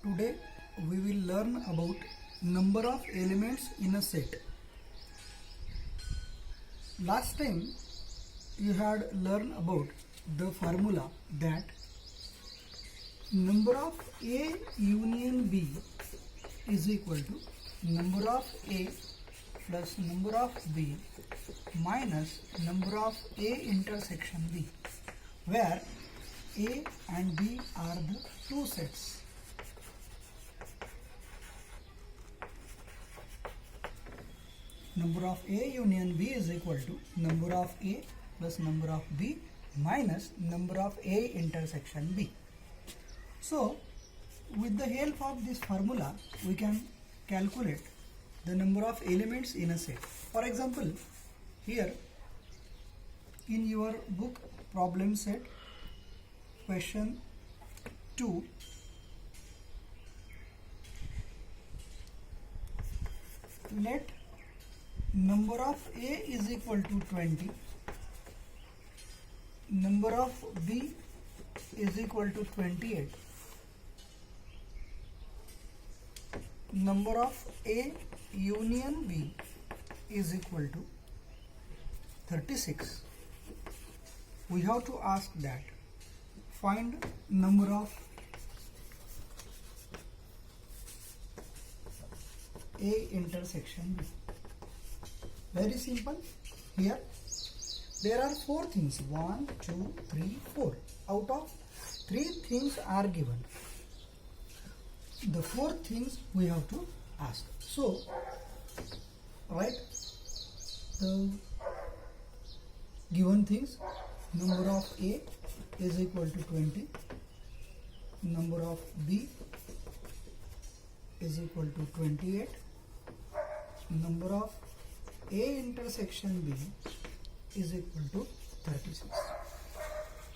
Today we will learn about number of elements in a set. Last time you had learned about the formula that number of A union B is equal to number of A plus number of B minus number of A intersection B, where A and B are the two sets. Number of A union B is equal to number of A plus number of B minus number of A intersection B. So, with the help of this formula, we can calculate the number of elements in a set. For example, here in your book problem set, question 2, let number of A is equal to 20, number of B is equal to 28, number of A union B is equal to 36. We have to ask that find number of A intersection B. Very simple. Here there are 4 things, 1, 2, 3, 4. Out of 3 things are given, the 4th things we have to ask. So write the given things. Number of A is equal to 20, number of B is equal to 28, number of A intersection B is equal to 36.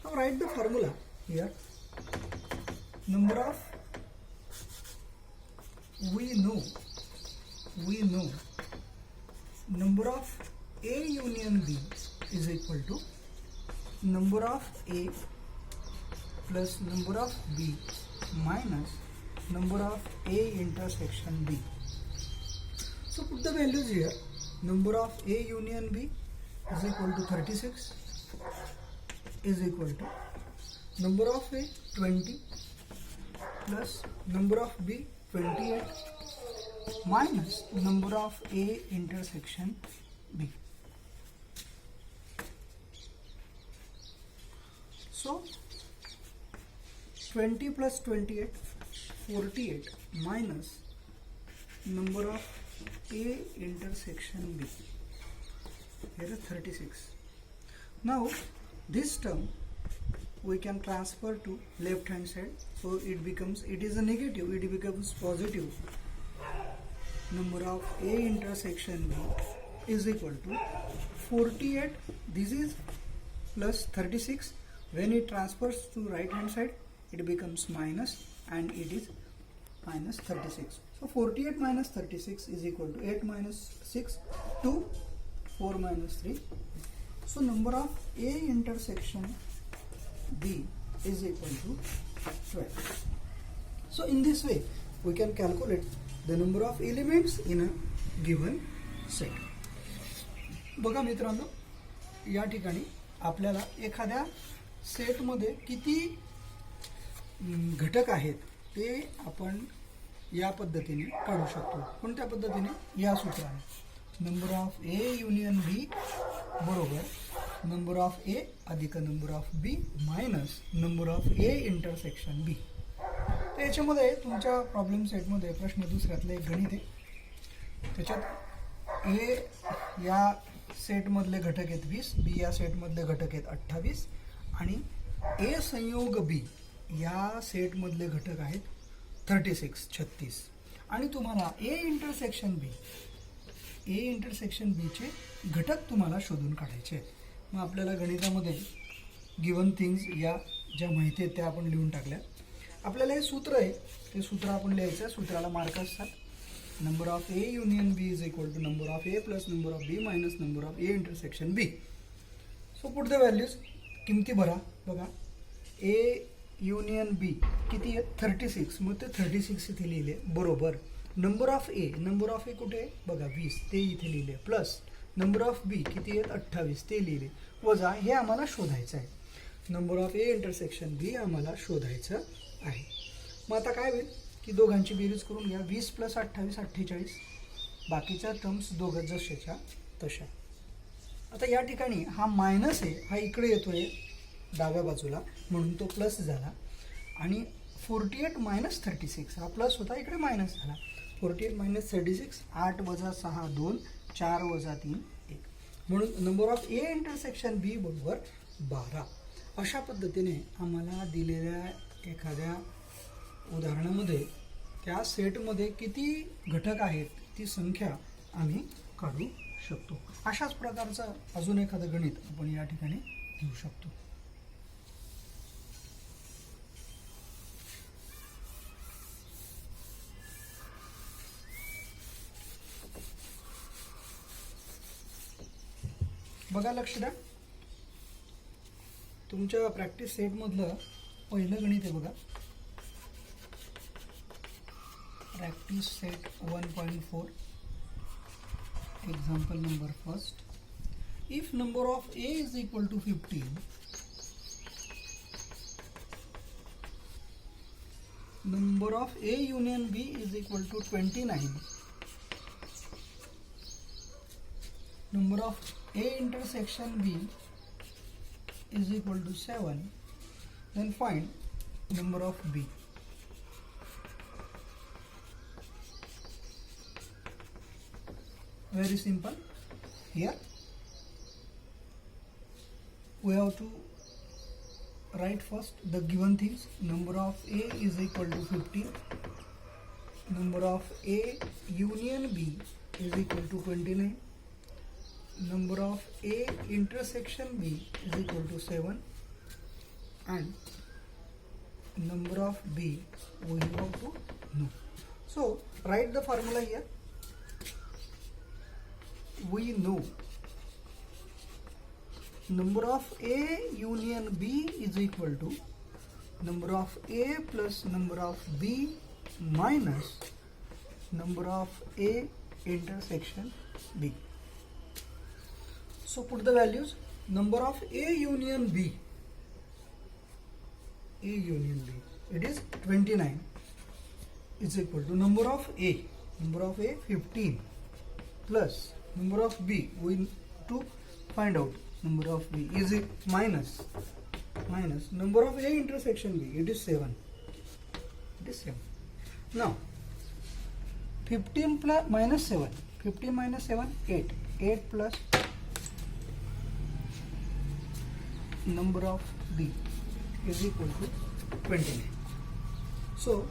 Now write the formula here. Number of we know number of A union B is equal to number of A plus number of B minus number of A intersection B. So put the values here. Number of A union B is equal to 36 is equal to number of A 20 plus number of B 28 minus number of A intersection B. So 20 plus 28, 48 minus number of A intersection B. Here is 36. Now this term we can transfer to left hand side. So it is a negative, it becomes positive. Number of A intersection B is equal to 48. This is plus 36. When it transfers to right hand side, it becomes minus, and it is minus 36. So 48 minus 36 is equal to 8 minus 6, 2, 4 minus 3. So number of A intersection B is equal to 12. So in this way we can calculate the number of elements in a given set. बघा मित्रांनो, या ठिकाणी आपल्याला एखाद्या set मध्ये किती घटक आहेत ते आपण या पद्धतीने काढू शकतो. कोणत्या पद्धतीने? या सूत्राने. Number of A union B बरोबर नंबर ऑफ ए अधिक number of B minus number of A intersection B. तर याच्यामध्ये तुमच्या प्रॉब्लेम सेटमध्ये प्रश्न दुसऱ्यातले एक गणित आहे. त्याच्यात ए या सेटमधले घटक आहेत 20, बी या सेटमधले घटक आहेत 28 आणि ए संयोग बी या सेटमधले घटक आहेत 36 आणि तुम्हाला ए इंटरसेक्शन बी चे घटक तुम्हाला शोधून काढायचे आहेत. मग आपल्याला गणितामध्ये गिवन थिंग्स या ज्या माहिती आहेत त्या आपण लिहून टाकल्या. आपल्याला हे सूत्र आहे, ते सूत्र आपण लिहायचं. सूत्राला मार्क असतात. Number of A union B is equal to number of A plus number of B minus number of A intersection B. So put the values. किमती भरा. बघा ए युनियन बी किती आहे 36, मग ते 36 इथे लिहिले बरोबर. नंबर ऑफ ए कुठे आहे बघा 20, ते इथे लिहिले प्लस नंबर ऑफ बी किती आहेत 28, ते लिहिले वजा हे आम्हाला शोधायचं आहे. नंबर ऑफ ए इंटरसेक्शन बी आम्हाला शोधायचं आहे. मग आता काय होईल की दोघांची बेरीज करून घ्या. 20 + 28 48, बाकीच्या टर्म्स दोघं जशाच्या तशा. आता या ठिकाणी हा मायनस आहे, हा इकडे येतोय डाव्या बाजूला म्हणून तो प्लस झाला. आणि 48 - 36 हा प्लस होता, इकडे मायनस झाला. 48 - 36 8 + 6 2 4 + 3 1, म्हणून नंबर ऑफ ए इंटरसेक्शन बी बरोबर 12. अशा पद्धतीने आम्हाला दिलेल्या एखाद्या उदाहरणामध्ये त्या सेटमध्ये किती घटक आहेत ती संख्या आम्ही काढू शकतो. अशाच प्रकारचं अजून एखादं गणित आपण या ठिकाणी घेऊ शकतो. बघा लक्ष द्या, तुमच्या प्रॅक्टिस सेटमधलं पहिलं गणित आहे बघा. Practice set 1.4, example number first. If number of A is equal to 15, number of A union B is equal to 29, number of A intersection B is equal to 7, then find number of B. Very simple. Here we have to write first the given things. Number of A is equal to 15, number of A union B is equal to 29, number of A intersection B is equal to 7, and number of B we have to know. So write the formula here. We know number of A union B is equal to number of A plus number of B minus number of A intersection B. So put the values. Number of A union B, it is 29 is equal to number of A 15 plus number of B, we need to find out number of B is it minus number of A intersection B, it is 7. Now 15 plus minus 7, 15 minus 7 8 plus number of B is equal to 29. So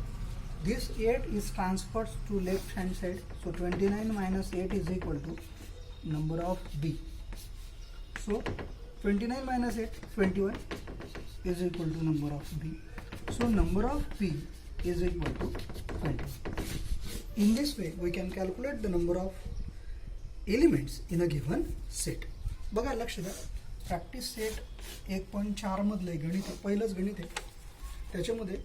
this 8 is transferred to left hand side. So 29 minus 8 is equal to number of B. So 29 minus 8 21 is equal to number of B. So number of B is equal to 20. In this way we can calculate the number of elements in a given set. बघा लक्ष द्या, practice set 1.4 मधले गणित आहे, पहिलंच गणित आहे. त्याच्यामध्ये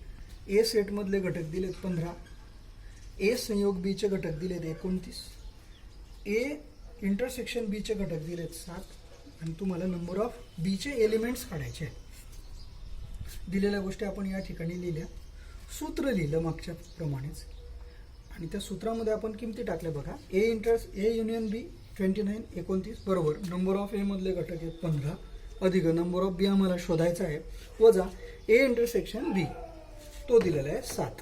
ए सेट मधले घटक दिलेत 15, ए संयोग बी चे घटक दिलेत 29, ए इंटरसेक्शन बी चे घटक दिलेत 7, आणि तुम्हाला नंबर ऑफ बी चे एलिमेंट्स काढायचे आहेत. दिलेल्या गोष्टी आपण या ठिकाणी लिहिल्या, सूत्र लिहिलं मागच्या प्रमाणेच, आणि त्या सूत्रामध्ये आपण किमती टाकल्या बघा. ए युनियन बी 29 29 बरोबर नंबर ऑफ ए मधले घटक आहेत 15 अधिक नंबर ऑफ बी आम्हाला शोधायचा आहे, वजा ए इंटरसेक्शन बी तो दिलेला आहे 7.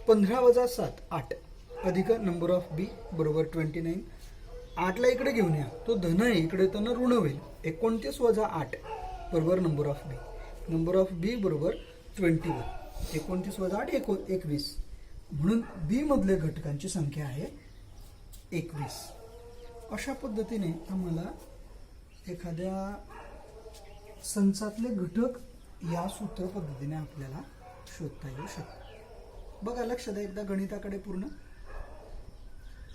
15 वजा 7 8 अधिक नंबर ऑफ बी बरोबर 29. 8ला इकडे घेऊन या, तो धन आहे इकडे तर ऋण होईल. 29 वजा 8 बरोबर number of B. Number of B बरोबर 21. 29 वजा 8 21, म्हणून बी मधले घटकांची संख्या आहे 21. अशा पद्धतीने आम्हाला एखाद्या संचातले घटक या सूत्र पद्धतीने आपल्याला शोधता येऊ शकतात. बघा लक्ष द्या एकदा गणिताकडे पूर्ण,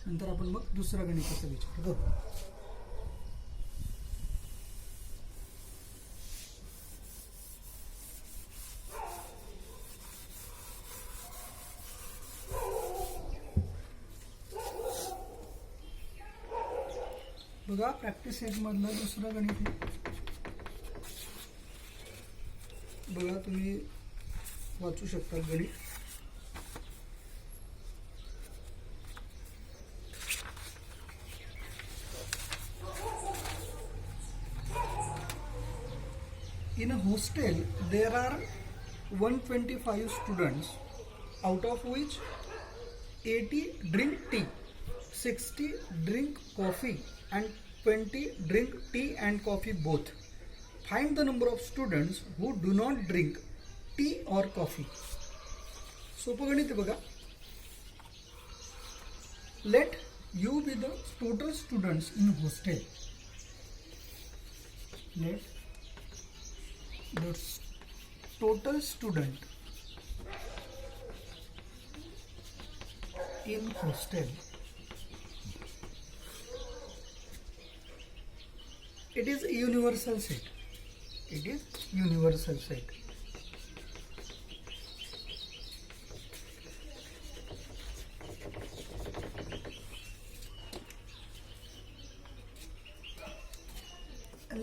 नंतर आपण मग दुसरा गणिताचा विचार करू. बघा प्रॅक्टिस सेट मधलं दुसरं गणित आहे. बघा तुम्ही वाचू शकता गणित. In a hostel there are 125 students, out of which 80 drink tea, 60 drink coffee and 20 drink tea and coffee both. Find the number of students who do not drink tea or coffee. सोपं गणित आहे बघा. Let you be the total students in hostel. Let the total student in hostel. It is a universal set. It is universal set.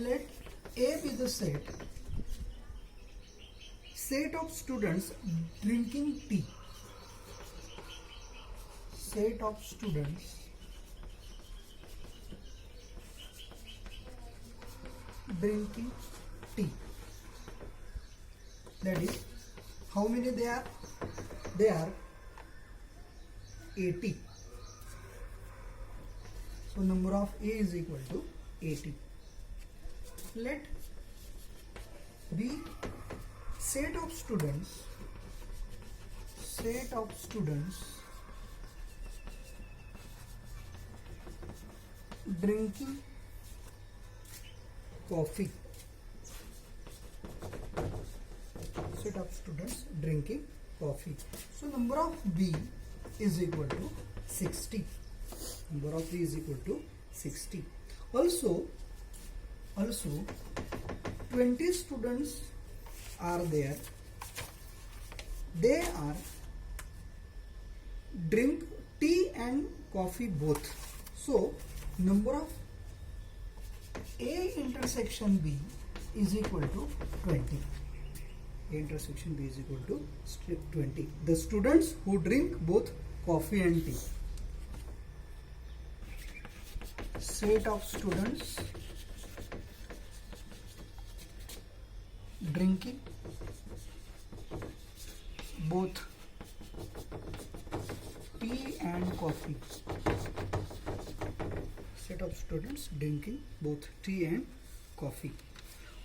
Let A be the set of students drinking tea. Set of students drinking tea. That is, how many they are? They are 80. So number of A is equal to 80. Let B set of students drinking coffee. Set of students drinking coffee. So number of B is equal to 60. Number of B is equal to 60. Also 20 students are there. They are drink tea and coffee both. So number of A intersection B is equal to 20. A intersection B is equal to 20. The students who drink both coffee and tea. Set of students drinking both tea and coffee. Set of students drinking both tea and coffee.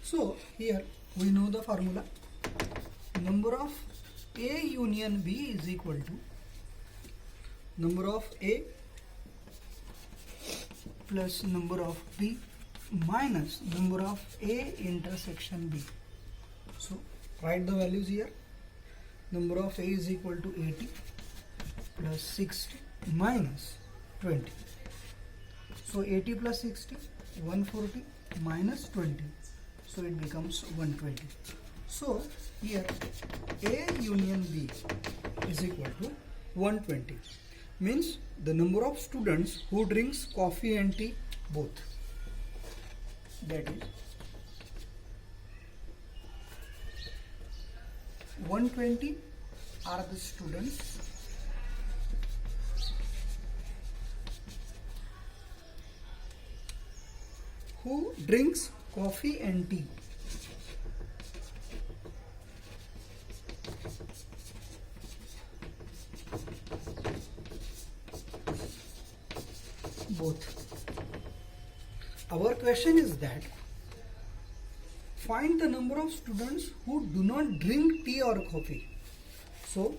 So here we know the formula. Number of A union B is equal to number of A plus number of B minus number of A intersection B. So write the values here. Number of A is equal to 80 plus 60 minus 20. So 80 plus 60, 140 minus 20. So it becomes 120. So here A union B is equal to 120. Means the number of students who drinks coffee and tea both. That is 120 are the students who drinks coffee and tea. Both. Our question is that find the number of students who do not drink tea or coffee. So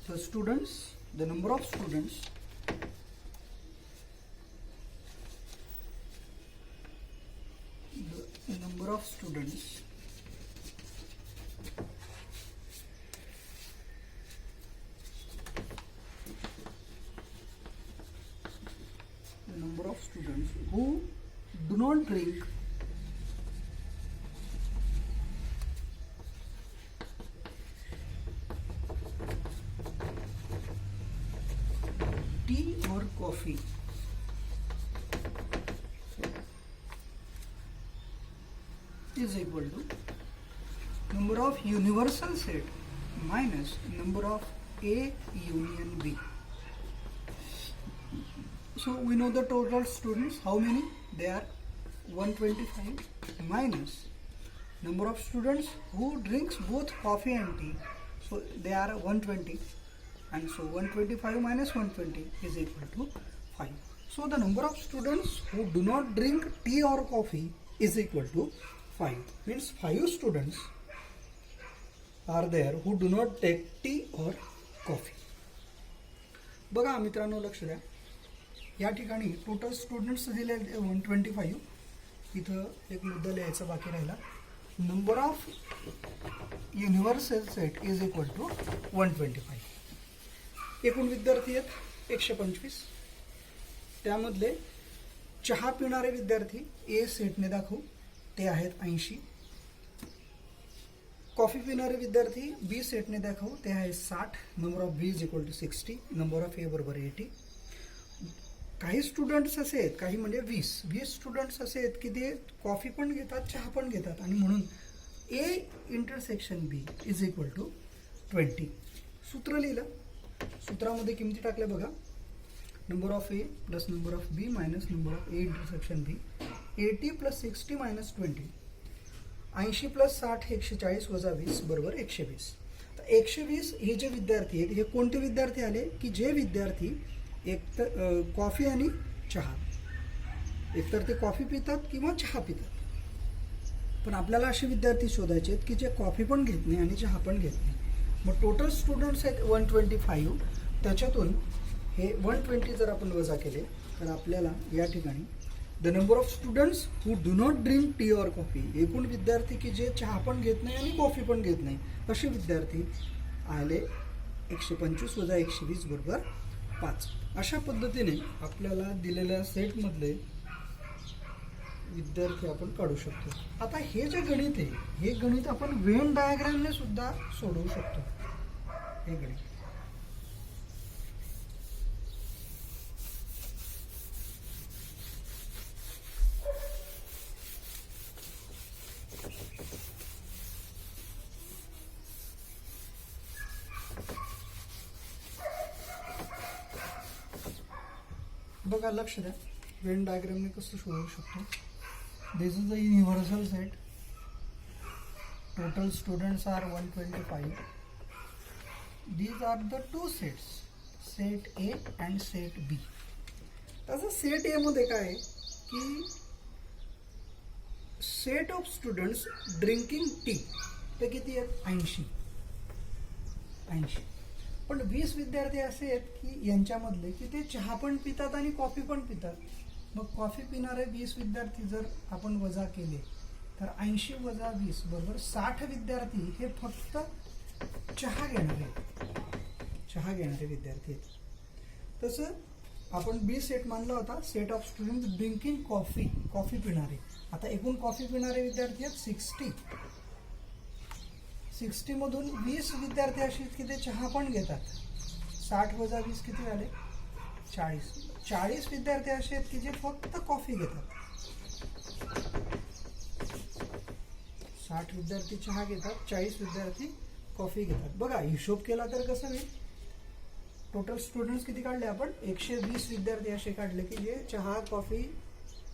the number of students who do not drink tea or coffee is equal to number of universal set minus number of A union B. So we know the total students, how many? They are 125 minus number of students who drinks both coffee and tea. So they are 120, and so 125 minus 120 is equal to 5. So the number of students who do not drink tea or coffee is equal to 5. Means 5 students are there who do not take tea or coffee. बघा मित्रांनो, लक्ष द्या, या ठिकाणी total students दिले 125. इथं एक मुद्दा लिहायचा बाकी राहिला. Number of universal set is equal to 125. एकूण विद्यार्थी आहेत 125. त्यामधले चहा पिणारे विद्यार्थी ए सेटने दाखवू, ते आहेत 80. कॉफी पिणारे विद्यार्थी बी सेटने दाखवू, ते आहे 60. Number of B is equal to 60. Number of A बरोबर 80. काही स्टुडंट्स असे आहेत, काही म्हणजे 20 स्टुडंट्स असे आहेत की ते कॉफी पण घेतात, चहा पण घेतात, आणि म्हणून A intersection B is equal to 20. सूत्र लिहिलं. सूत्रामध्ये किमती टाकल्या बघा. Number of A plus number of B minus number of A intersection B. 80 plus 60 minus 20. 80 plus 60 140 वजा 20 बरोबर 120. तर 120 हे जे विद्यार्थी आहेत, हे कोणते विद्यार्थी आले की जे विद्यार्थी एक तर कॉफी आणि चहा, एकतर ते कॉफी पितात किंवा चहा पितात. पण आपल्याला असे विद्यार्थी शोधायचे आहेत की जे कॉफी पण घेत नाही आणि चहा पण घेत नाही. मग टोटल स्टुडंट्स आहेत 125. त्याच्यातून हे 120 जर आपण वजा केले तर आपल्याला या ठिकाणी the number of students who do not drink tea or coffee, एकूण विद्यार्थी की जे चहा पण घेत नाही आणि कॉफी पण घेत नाही, असे विद्यार्थी आले 125 वजा 120 बरोबर 5. अशा पद्धतीने आपल्याला दिलेल्या सेटमधले विद्यार्थी आपण काढू शकतो. आता हे जे गणित आहे, हे गणित आपण वेन डायग्रामने सुद्धा सोडवू शकतो. हे गणित बघा, लक्ष द्या, वेन डायग्रामने कसं शोधू शकतो. This is the universal set. Total students are 125. These are the two sets, set A and set B. तसं सेट ए मध्ये काय आहे की set of students drinking tea ते किती आहेत? 80. पण 20 विद्यार्थी असे आहेत की यांच्यामधले की ते चहा पण पितात आणि कॉफी पण पितात. मग कॉफी पिणारे 20 विद्यार्थी जर आपण वजा केले तर 80 वजा 20 बरोबर 60 विद्यार्थी हे फक्त चहा घेणारे विद्यार्थी आहेत. तसं आपण बी सेट मानला होता, set of students drinking coffee पिणारे. आता एकूण कॉफी पिणारे विद्यार्थी आहेत 60 मधून 20 विद्यार्थी असे आहेत की ते चहा पण घेतात. 60 वजा 20 किती झाले? 40 विद्यार्थी असे आहेत की जे फक्त कॉफी घेतात. 60 विद्यार्थी चहा घेतात, 40 विद्यार्थी कॉफी घेतात. बघा, हिशोब केला तर कसं होईल? टोटल स्टुडंट्स किती काढले आपण? 120 विद्यार्थी असे काढले की जे चहा कॉफी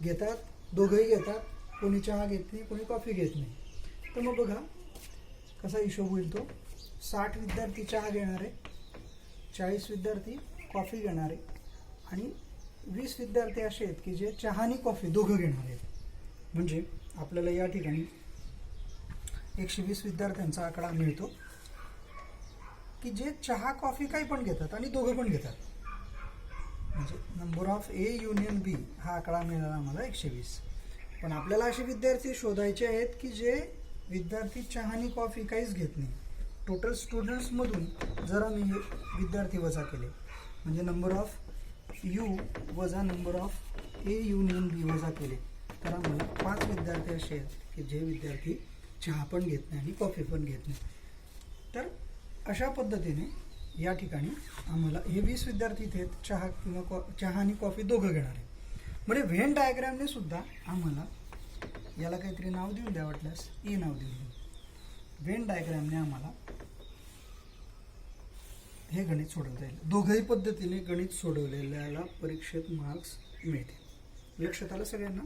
घेतात, दोघंही घेतात. कोणी चहा घेत नाही, कोणी कॉफी घेत नाही. तर मग बघा कसा हिशोब होईल तो. 60 विद्यार्थी चहा घेणारे, 40 विद्यार्थी कॉफी घेणारे, आणि 20 विद्यार्थी असे आहेत की जे चहा आणि कॉफी दोघं घेणार आहेत. म्हणजे आपल्याला या ठिकाणी 120 विद्यार्थ्यांचा आकडा मिळतो की जे चहा कॉफी काही पण घेतात आणि दोघं पण घेतात. म्हणजे नंबर ऑफ ए युनियन बी हा आकडा मिळाला आम्हाला 120. पण आपल्याला असे विद्यार्थी शोधायचे आहेत की जे विद्यार्थी चहा आणि कॉफी काहीच घेत नाही. टोटल स्टुडंट्समधून जर आम्ही हे विद्यार्थी वजा केले म्हणजे नंबर ऑफ यू वजा नंबर ऑफ ए युनियन बी वजा केले तर आम्हाला 5 विद्यार्थी असे आहेत की जे विद्यार्थी चहा पण घेत नाही आणि कॉफी पण घेत नाही. तर अशा पद्धतीने या ठिकाणी आम्हाला हे 20 विद्यार्थी इथे आहेत, चहा आणि कॉफी दोघं घेणार आहे. म्हणजे व्हेन डायग्रामने सुद्धा आम्हाला याला काहीतरी नाव देऊन द्या, वाटल्यास ए नाव देऊन द्या. वेन डायग्रॅमने आम्हाला हे गणित सोडवता येईल. दोघंही पद्धतीने गणित सोडवलेल्याला परीक्षेत मार्क्स मिळतील. लक्षात आलं सगळ्यांना?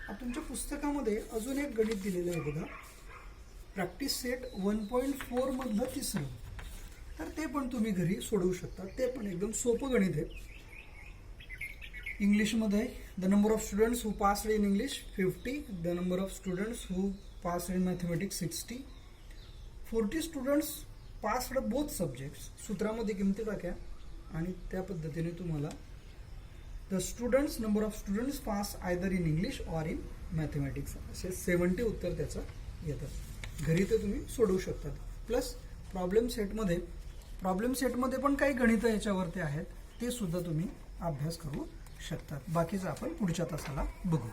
आता तुमच्या पुस्तकामध्ये अजून एक गणित दिलेलं आहे बघा, प्रॅक्टिस सेट 1.4 मधलं तिसरं. तर ते पण तुम्ही घरी सोडवू शकता. ते पण एकदम सोपं गणित आहे. इंग्लिशमध्ये the number of students who passed in English 50, the number of students who passed in mathematics 60, 40 students passed both subjects. सूत्रामध्ये किमती टाक्या आणि त्या पद्धतीने तुम्हाला the students number of students pass either in English or in mathematics असे 70 उत्तर त्याचं येतात. घरी ते तुम्ही सोडवू शकतात. प्लस प्रॉब्लेम सेटमध्ये पण काही गणितं याच्यावरती आहेत, ते सुद्धा तुम्ही अभ्यास करू शकतात. बाकीचं आपण पुढच्या तासाला बघू.